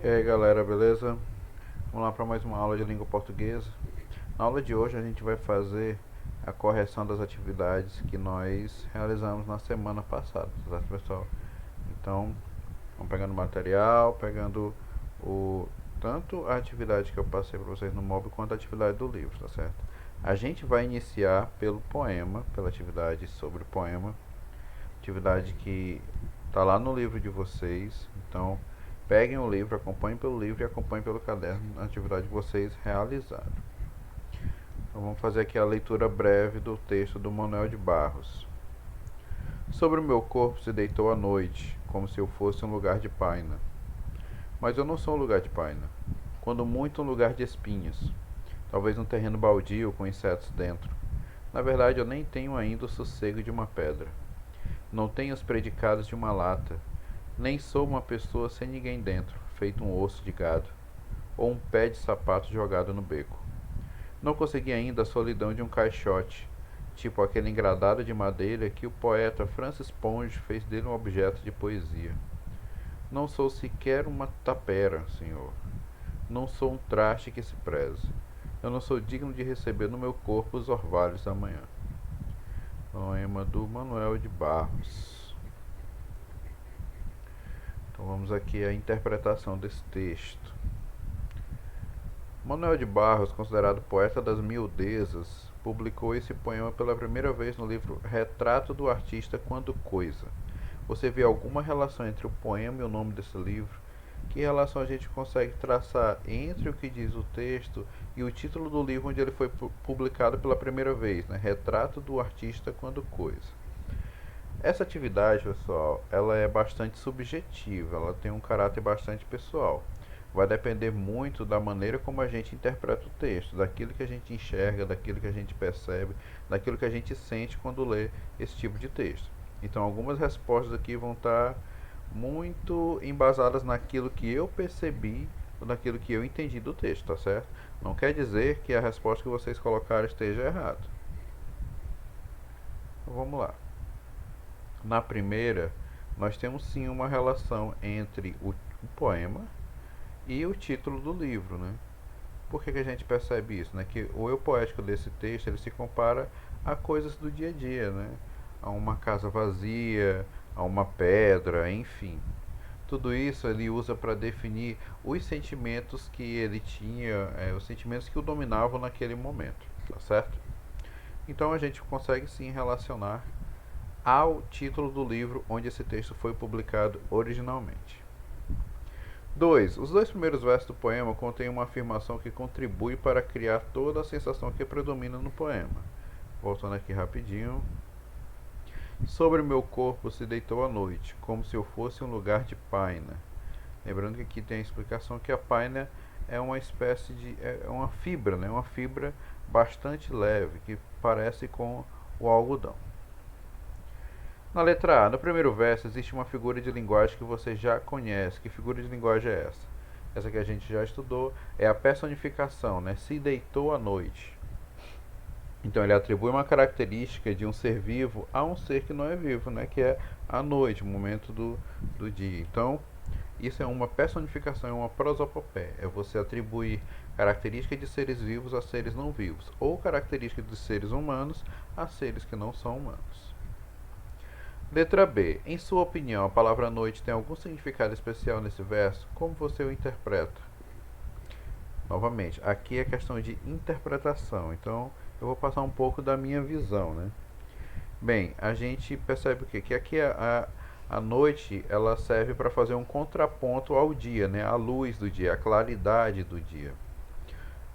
E aí galera, beleza? Vamos lá para mais uma aula de língua portuguesa. Na aula de hoje a gente vai fazer a correção das atividades que nós realizamos na semana passada, tá pessoal? Então, vamos pegando o material, pegando o tanto a atividade que eu passei para vocês no MOB quanto a atividade do livro, tá certo? A gente vai iniciar pelo poema, pela atividade sobre poema, atividade que está lá no livro de vocês. Então, peguem o livro, acompanhem pelo livro e acompanhem pelo caderno a atividade que vocês realizaram. Então, vamos fazer aqui a leitura breve do texto do Manuel de Barros. Sobre o meu corpo se deitou a noite, como se eu fosse um lugar de paina. Mas eu não sou um lugar de paina. Quando muito, um lugar de espinhos. Talvez um terreno baldio com insetos dentro. Na verdade, eu nem tenho ainda o sossego de uma pedra. Não tenho os predicados de uma lata, nem sou uma pessoa sem ninguém dentro, feito um osso de gado, ou um pé de sapato jogado no beco. Não consegui ainda a solidão de um caixote, tipo aquele engradado de madeira que o poeta Francis Ponge fez dele um objeto de poesia. Não sou sequer uma tapera, senhor. Não sou um traste que se preze. Eu não sou digno de receber no meu corpo os orvalhos da manhã. Poema do Manuel de Barros. Então vamos aqui à interpretação desse texto. Manuel de Barros, considerado poeta das miudezas, publicou esse poema pela primeira vez no livro Retrato do Artista Quando Coisa. Você vê alguma relação entre o poema e o nome desse livro? Que relação a gente consegue traçar entre o que diz o texto e o título do livro onde ele foi publicado pela primeira vez, né? Retrato do Artista Quando Coisa. Essa atividade, pessoal, ela é bastante subjetiva, ela tem um caráter bastante pessoal. Vai depender muito da maneira como a gente interpreta o texto, daquilo que a gente enxerga, daquilo que a gente percebe, daquilo que a gente sente quando lê esse tipo de texto. Então, algumas respostas aqui vão estar muito embasadas naquilo que eu percebi ou naquilo que eu entendi do texto, tá certo? Não quer dizer que a resposta que vocês colocaram esteja errada. Então, vamos lá. Na primeira, nós temos sim uma relação entre o poema e o título do livro, né? Por que a gente percebe isso, né? Que o eu poético desse texto ele se compara a coisas do dia a dia, né? A uma casa vazia, a uma pedra, enfim. Tudo isso ele usa para definir os sentimentos que ele tinha, os sentimentos que o dominavam naquele momento, tá certo? Então a gente consegue sim relacionar ao título do livro onde esse texto foi publicado originalmente. 2. Os dois primeiros versos do poema contêm uma afirmação que contribui para criar toda a sensação que predomina no poema. Voltando aqui rapidinho. Sobre o meu corpo se deitou a noite, como se eu fosse um lugar de paina. Lembrando que aqui tem a explicação que a paina é uma espécie de... é uma fibra, né? Uma fibra bastante leve, que parece com o algodão. Na letra A, no primeiro verso, existe uma figura de linguagem que você já conhece. Que figura de linguagem é essa? Essa que a gente já estudou é a personificação, né? Se deitou à noite. Então ele atribui uma característica de um ser vivo a um ser que não é vivo, né? Que é a noite, o momento do dia. Então, isso é uma personificação, é uma prosopopeia. É você atribuir características de seres vivos a seres não vivos, ou características de seres humanos a seres que não são humanos. Letra B. Em sua opinião, a palavra noite tem algum significado especial nesse verso? Como você o interpreta? Novamente, aqui é questão de interpretação. Então, eu vou passar um pouco da minha visão, né? Bem, a gente percebe o quê? Que aqui a noite ela serve para fazer um contraponto ao dia, né? A luz do dia, a claridade do dia.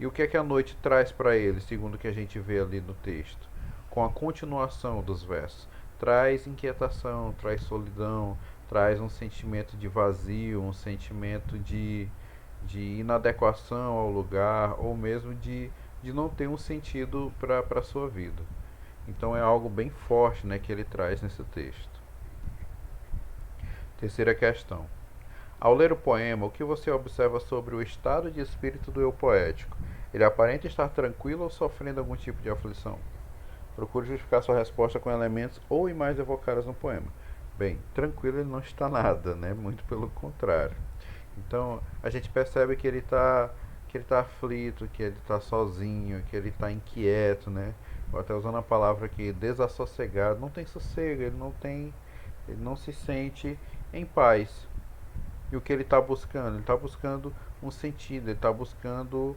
E o que é que a noite traz para ele, segundo o que a gente vê ali no texto? Com a continuação dos versos. Traz inquietação, traz solidão, traz um sentimento de vazio, um sentimento de inadequação ao lugar, ou mesmo de não ter um sentido para a sua vida. Então é algo bem forte, né, que ele traz nesse texto. Terceira questão. Ao ler o poema, o que você observa sobre o estado de espírito do eu poético? Ele aparenta estar tranquilo ou sofrendo algum tipo de aflição? Procure justificar sua resposta com elementos ou imagens evocadas no poema. Bem, tranquilo ele não está nada, né? Muito pelo contrário. Então a gente percebe que ele tá aflito, que ele está sozinho, que ele está inquieto, né? Vou até usando a palavra aqui, desassossegado, não tem sossego, ele não se sente em paz. E o que ele está buscando? Ele está buscando um sentido, ele está buscando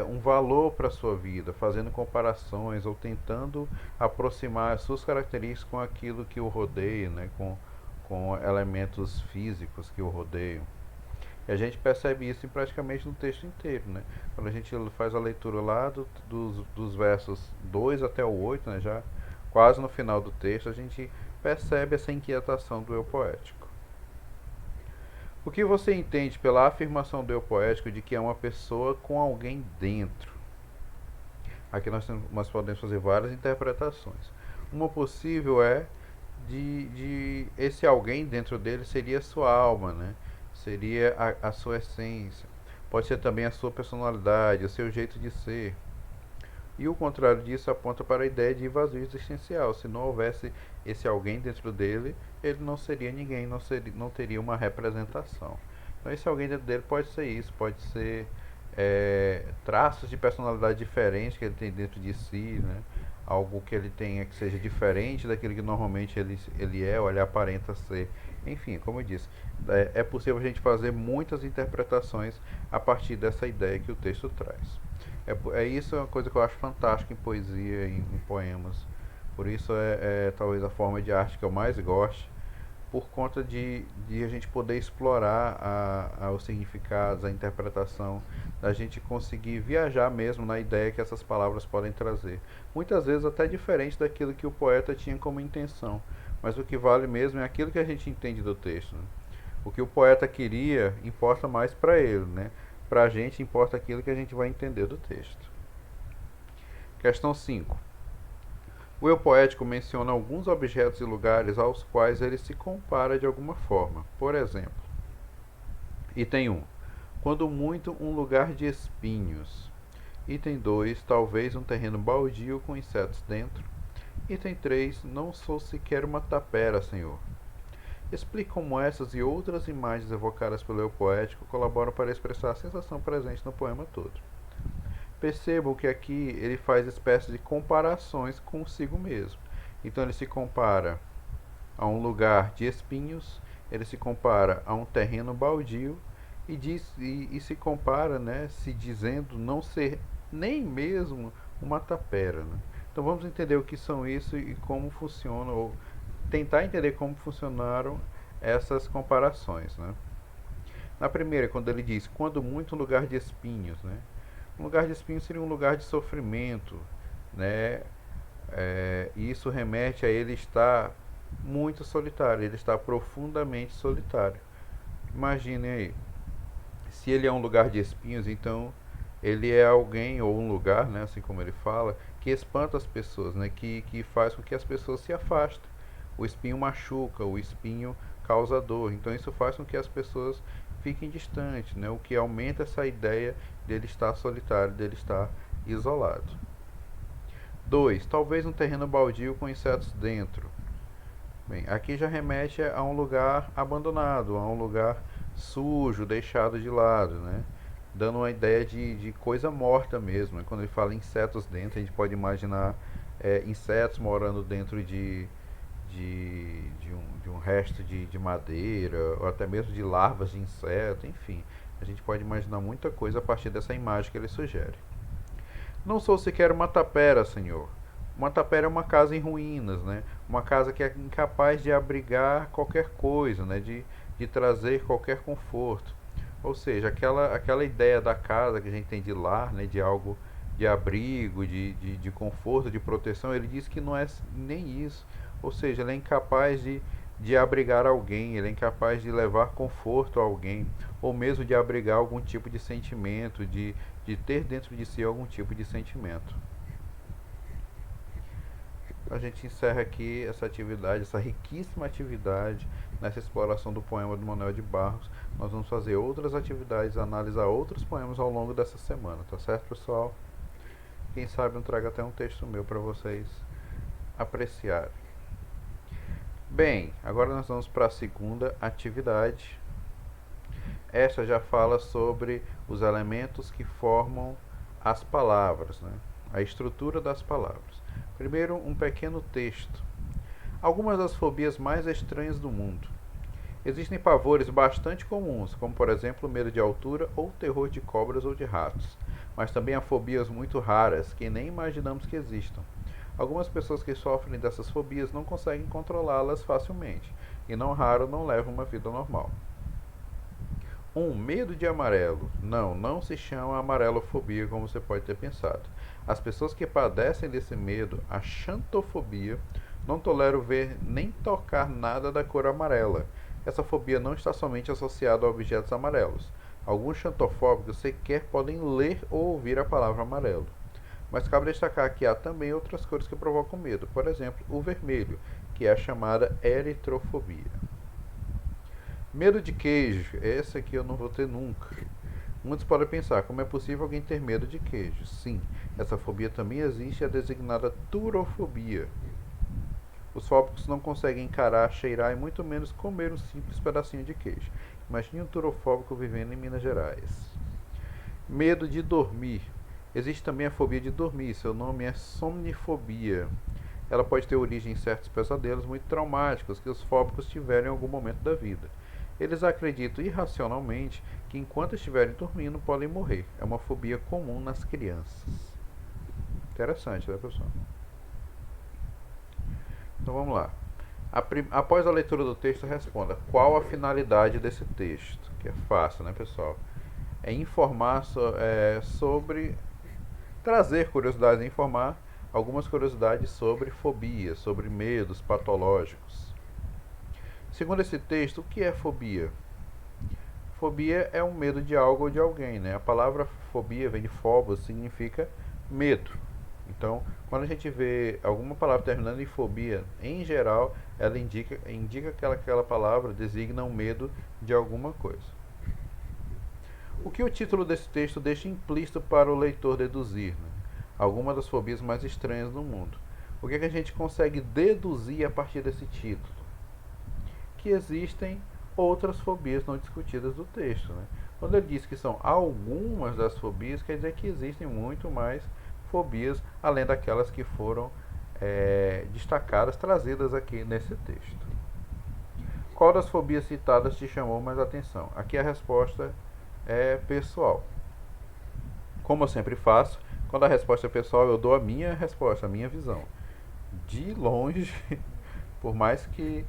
um valor para a sua vida, fazendo comparações ou tentando aproximar as suas características com aquilo que o rodeia, né? Com elementos físicos que o rodeiam. E a gente percebe isso praticamente no texto inteiro, né? Quando a gente faz a leitura lá dos versos 2 até o 8, né? Já quase no final do texto, a gente percebe essa inquietação do eu poético. O que você entende pela afirmação do eu poético de que é uma pessoa com alguém dentro? Aqui nós podemos fazer várias interpretações. Uma possível é de esse alguém dentro dele seria a sua alma, né? Seria a sua essência. Pode ser também a sua personalidade, o seu jeito de ser. E o contrário disso aponta para a ideia de vazio existencial. Se não houvesse esse alguém dentro dele, ele não seria ninguém, não teria uma representação. Então esse alguém dentro dele pode ser isso, pode ser traços de personalidade diferentes que ele tem dentro de si, né? Algo que ele tenha que seja diferente daquilo que normalmente ele é ou ele aparenta ser. Enfim, como eu disse, é possível a gente fazer muitas interpretações a partir dessa ideia que o texto traz. Isso é uma coisa que eu acho fantástica em poesia, em poemas. Por isso é talvez a forma de arte que eu mais gosto, por conta de a gente poder explorar os significados, a interpretação, da gente conseguir viajar mesmo na ideia que essas palavras podem trazer. Muitas vezes até diferente daquilo que o poeta tinha como intenção, mas o que vale mesmo é aquilo que a gente entende do texto, né? O que o poeta queria importa mais para ele, né? Para a gente importa aquilo que a gente vai entender do texto. Questão 5. O eu poético menciona alguns objetos e lugares aos quais ele se compara de alguma forma. Por exemplo, item 1. Quando muito, um lugar de espinhos. Item 2. Talvez um terreno baldio com insetos dentro. Item 3. Não sou sequer uma tapera, senhor. Explique como essas e outras imagens evocadas pelo eu poético colaboram para expressar a sensação presente no poema todo. Percebam que aqui ele faz espécies de comparações consigo mesmo. Então ele se compara a um lugar de espinhos, ele se compara a um terreno baldio e se compara, né, se dizendo não ser nem mesmo uma tapera, né? Então vamos entender o que são isso e como funcionam, ou tentar entender como funcionaram essas comparações, né? Na primeira, quando ele diz, quando muito um lugar de espinhos, né? Um lugar de espinhos seria um lugar de sofrimento, né? E isso remete a ele estar muito solitário, ele está profundamente solitário. Imaginem aí, se ele é um lugar de espinhos, então ele é alguém ou um lugar, né, assim como ele fala, que espanta as pessoas, né, que faz com que as pessoas se afastem. O espinho machuca, o espinho causa dor, então isso faz com que as pessoas fiquem distantes, né, o que aumenta essa ideia dele estar solitário, dele estar isolado. 2. Talvez um terreno baldio com insetos dentro. Bem, aqui já remete a um lugar abandonado, a um lugar sujo, deixado de lado, né? Dando uma ideia de coisa morta mesmo. Quando ele fala insetos dentro, a gente pode imaginar insetos morando dentro de um resto de madeira, ou até mesmo de larvas de inseto, enfim. A gente pode imaginar muita coisa a partir dessa imagem que ele sugere. Não sou sequer uma tapera, senhor. Uma tapera é uma casa em ruínas, né? Uma casa que é incapaz de abrigar qualquer coisa, né? De trazer qualquer conforto. Ou seja, aquela ideia da casa que a gente tem de lar, né? De algo de abrigo, de conforto, de proteção, ele diz que não é nem isso. Ou seja, ele é incapaz de abrigar alguém, ele é incapaz de levar conforto a alguém, ou mesmo de abrigar algum tipo de sentimento, de ter dentro de si algum tipo de sentimento. A gente encerra aqui essa atividade, essa riquíssima atividade nessa exploração do poema do Manuel de Barros. Nós vamos fazer outras atividades, analisar outros poemas ao longo dessa semana, tá certo, pessoal? Quem sabe eu trago até um texto meu para vocês apreciarem. Bem, agora nós vamos para a segunda atividade. Esta já fala sobre os elementos que formam as palavras, né? A estrutura das palavras. Primeiro, um pequeno texto. Algumas das fobias mais estranhas do mundo. Existem pavores bastante comuns, como por exemplo o medo de altura ou terror de cobras ou de ratos. Mas também há fobias muito raras que nem imaginamos que existam. Algumas pessoas que sofrem dessas fobias não conseguem controlá-las facilmente, e não raro não levam uma vida normal. Medo de amarelo. Não se chama amarelofobia como você pode ter pensado. As pessoas que padecem desse medo, a xantofobia, não toleram ver nem tocar nada da cor amarela. Essa fobia não está somente associada a objetos amarelos. Alguns xantofóbicos sequer podem ler ou ouvir a palavra amarelo. Mas cabe destacar que há também outras cores que provocam medo. Por exemplo, o vermelho, que é a chamada eritrofobia. Medo de queijo. Esse aqui eu não vou ter nunca. Muitos podem pensar, como é possível alguém ter medo de queijo? Sim, essa fobia também existe, é designada turofobia. Os fóbicos não conseguem encarar, cheirar e muito menos comer um simples pedacinho de queijo. Imagine um turofóbico vivendo em Minas Gerais. Medo de dormir. Existe também a fobia de dormir, seu nome é somnifobia. Ela pode ter origem em certos pesadelos muito traumáticos que os fóbicos tiveram em algum momento da vida. Eles acreditam irracionalmente que enquanto estiverem dormindo podem morrer. É uma fobia comum nas crianças. Interessante, né, pessoal? Então vamos lá. Após a leitura do texto, responda qual a finalidade desse texto. Que é fácil, né, pessoal? É informar sobre... trazer curiosidades e informar algumas curiosidades sobre fobias, sobre medos patológicos. Segundo esse texto, o que é fobia? Fobia é um medo de algo ou de alguém, né? A palavra fobia vem de phobos, significa medo. Então, quando a gente vê alguma palavra terminando em fobia, em geral, ela indica que aquela palavra designa um medo de alguma coisa. O que o título desse texto deixa implícito para o leitor deduzir, né? Algumas das fobias mais estranhas do mundo. O que a gente consegue deduzir a partir desse título? Que existem outras fobias não discutidas do texto, né? Quando ele diz que são algumas das fobias, quer dizer que existem muito mais fobias, além daquelas que foram destacadas, trazidas aqui nesse texto. Qual das fobias citadas te chamou mais atenção? Aqui a resposta é pessoal. Como eu sempre faço, quando a resposta é pessoal, eu dou a minha resposta, a minha visão. De longe, por mais que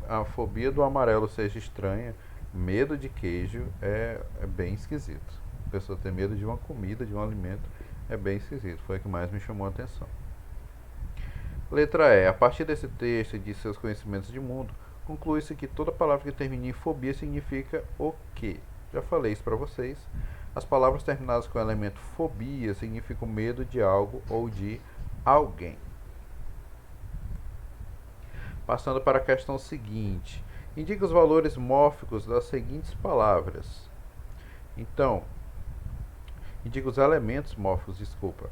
a fobia do amarelo seja estranha, medo de queijo é bem esquisito. A pessoa ter medo de uma comida, de um alimento, é bem esquisito. Foi o que mais me chamou a atenção. Letra E. A partir desse texto e de seus conhecimentos de mundo, conclui-se que toda palavra que termine em fobia significa o quê? Já falei isso para vocês. As palavras terminadas com o elemento fobia significam medo de algo ou de alguém. Passando para a questão seguinte. Indique os valores mórficos das seguintes palavras. Então, indica os elementos mórficos, desculpa.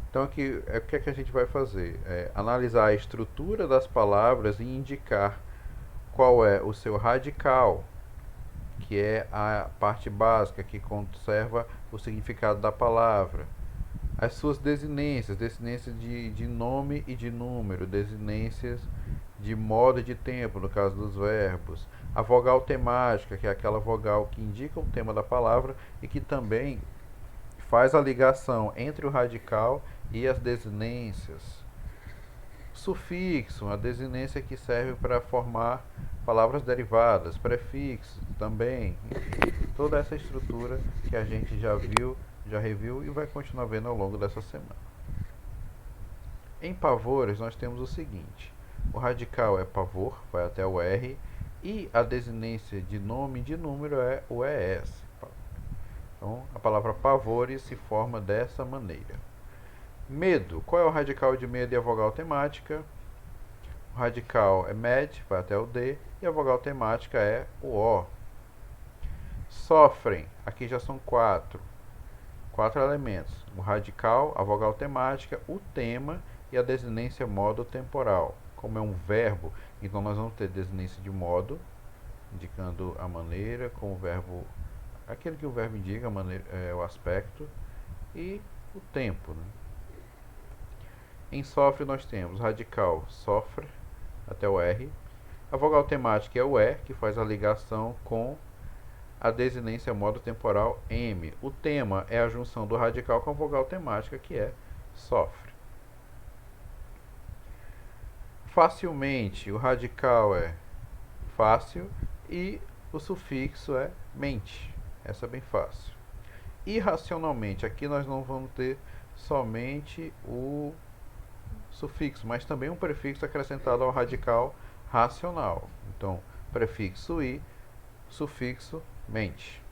Então, aqui, o que é que a gente vai fazer? Analisar a estrutura das palavras e indicar qual é o seu radical, que é a parte básica que conserva o significado da palavra. As suas desinências, desinências de nome e de número, desinências de modo e de tempo, no caso dos verbos. A vogal temática, que é aquela vogal que indica o tema da palavra e que também faz a ligação entre o radical e as desinências. Sufixo, a desinência que serve para formar palavras derivadas. Prefixo também. Toda essa estrutura que a gente já viu, já reviu e vai continuar vendo ao longo dessa semana. Em pavores, nós temos o seguinte. O radical é pavor, vai até o R, e a desinência de nome e de número é o ES. Então, a palavra pavores se forma dessa maneira. Medo. Qual é o radical de medo e a vogal temática? O radical é med, vai até o D, e a vogal temática é o O. Sofrem. Aqui já são quatro elementos. O radical, a vogal temática, o tema e a desinência modo temporal. Como é um verbo, então nós vamos ter desinência de modo, indicando a maneira como o verbo aquele que o verbo indica, a maneira, o aspecto, e o tempo, né? Em sofre nós temos radical sofre, até o R. A vogal temática é o E, que faz a ligação com a desinência modo temporal M. O tema é a junção do radical com a vogal temática, que é sofre. Facilmente, o radical é fácil e o sufixo é mente. Essa é bem fácil. Irracionalmente, aqui nós não vamos ter somente o sufixo, mas também um prefixo acrescentado ao radical racional. Então, prefixo i, sufixo mente.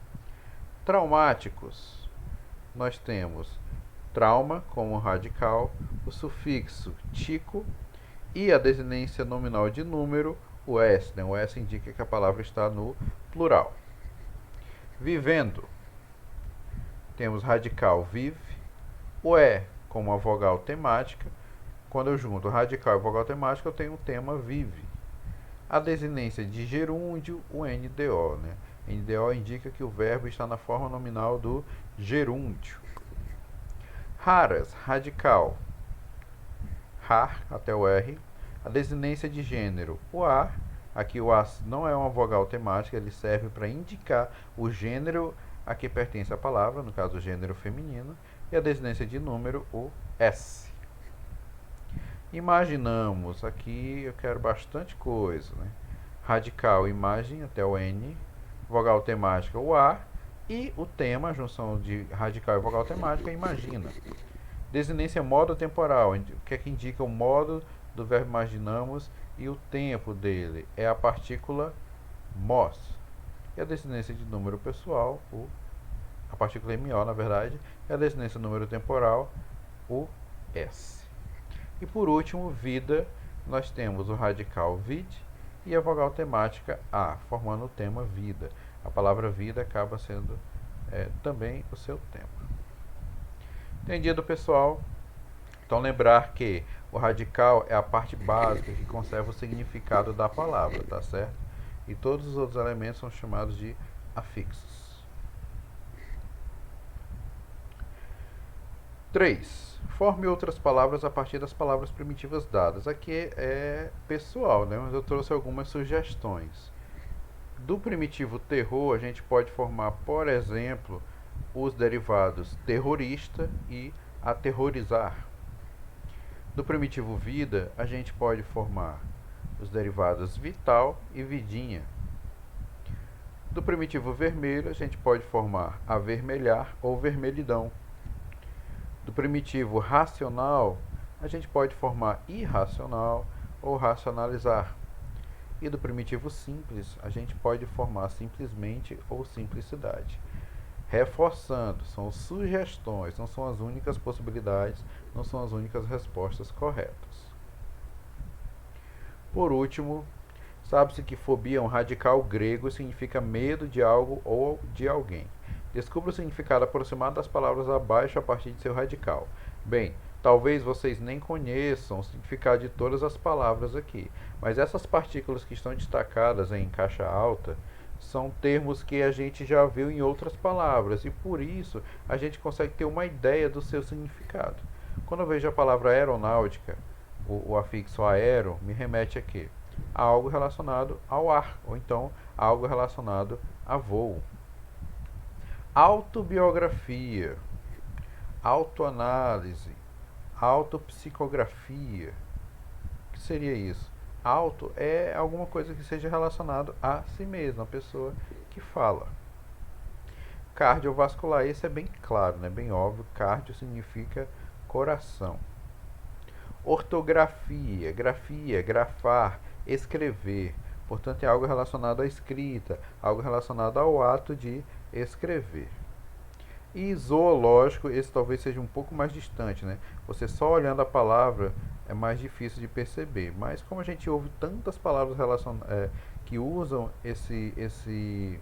Traumáticos, nós temos trauma como radical, o sufixo tico e a desinência nominal de número, o S. Né? O S indica que a palavra está no plural. Vivendo, temos radical vive, o E como a vogal temática. Quando eu junto radical e vogal temática, eu tenho o tema vive. A desinência de gerúndio, o NDO. Né? NDO indica que o verbo está na forma nominal do gerúndio. Raras, radical, rar, até o R. A desinência de gênero, o A. Aqui o A não é uma vogal temática, ele serve para indicar o gênero a que pertence a palavra, no caso o gênero feminino. E a desinência de número, o S. Imaginamos, aqui eu quero bastante coisa, né? Radical, imagem, até o N. Vogal temática, o A. E o tema, a junção de radical e vogal temática, imagina. Desinência modo temporal, o que é que indica o modo do verbo imaginamos e o tempo dele? É a partícula mos. E a desinência de número pessoal, a partícula MO, na verdade, e a desinência de número temporal, o S. E por último, vida, nós temos o radical vid e a vogal temática A, formando o tema vida. A palavra vida acaba sendo também o seu tema. Entendido, pessoal? Então lembrar que o radical é a parte básica que conserva o significado da palavra, tá certo? E todos os outros elementos são chamados de afixos. 3. Forme outras palavras a partir das palavras primitivas dadas. Aqui é pessoal, né? Mas eu trouxe algumas sugestões. Do primitivo terror, a gente pode formar, por exemplo, os derivados terrorista e aterrorizar. Do primitivo vida, a gente pode formar os derivados vital e vidinha. Do primitivo vermelho, a gente pode formar avermelhar ou vermelhidão. Do primitivo racional, a gente pode formar irracional ou racionalizar. E do primitivo simples, a gente pode formar simplesmente ou simplicidade. Reforçando, são sugestões, não são as únicas possibilidades, não são as únicas respostas corretas. Por último, sabe-se que fobia é um radical grego e significa medo de algo ou de alguém. Descubra o significado aproximado das palavras abaixo a partir de seu radical. Bem, talvez vocês nem conheçam o significado de todas as palavras aqui, mas essas partículas que estão destacadas em caixa alta são termos que a gente já viu em outras palavras e por isso a gente consegue ter uma ideia do seu significado. Quando eu vejo a palavra aeronáutica, o afixo aero me remete a quê? A algo relacionado ao ar, ou então a algo relacionado a voo. Autobiografia, autoanálise, autopsicografia. O que seria isso? Auto é alguma coisa que seja relacionado a si mesmo, a pessoa que fala. Cardiovascular, esse é bem claro, né? Bem óbvio. Cardio significa coração. Ortografia, grafia, grafar, escrever. Portanto, é algo relacionado à escrita, algo relacionado ao ato de escrever. E zoológico, esse talvez seja um pouco mais distante, né? Você só olhando a palavra é mais difícil de perceber. Mas como a gente ouve tantas palavras que usam esse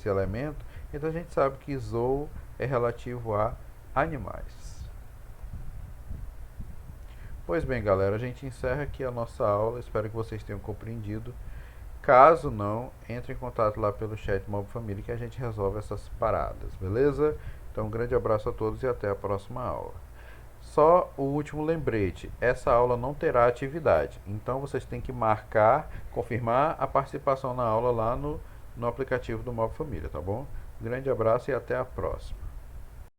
elemento, então a gente sabe que zoo é relativo a animais. Pois bem, galera, a gente encerra aqui a nossa aula. Espero que vocês tenham compreendido. Caso não, entre em contato lá pelo chat Mob Família que a gente resolve essas paradas, beleza? Então, um grande abraço a todos e até a próxima aula. Só o último lembrete: essa aula não terá atividade, então vocês têm que marcar, confirmar a participação na aula lá no aplicativo do Mob Família, tá bom? Um grande abraço e até a próxima.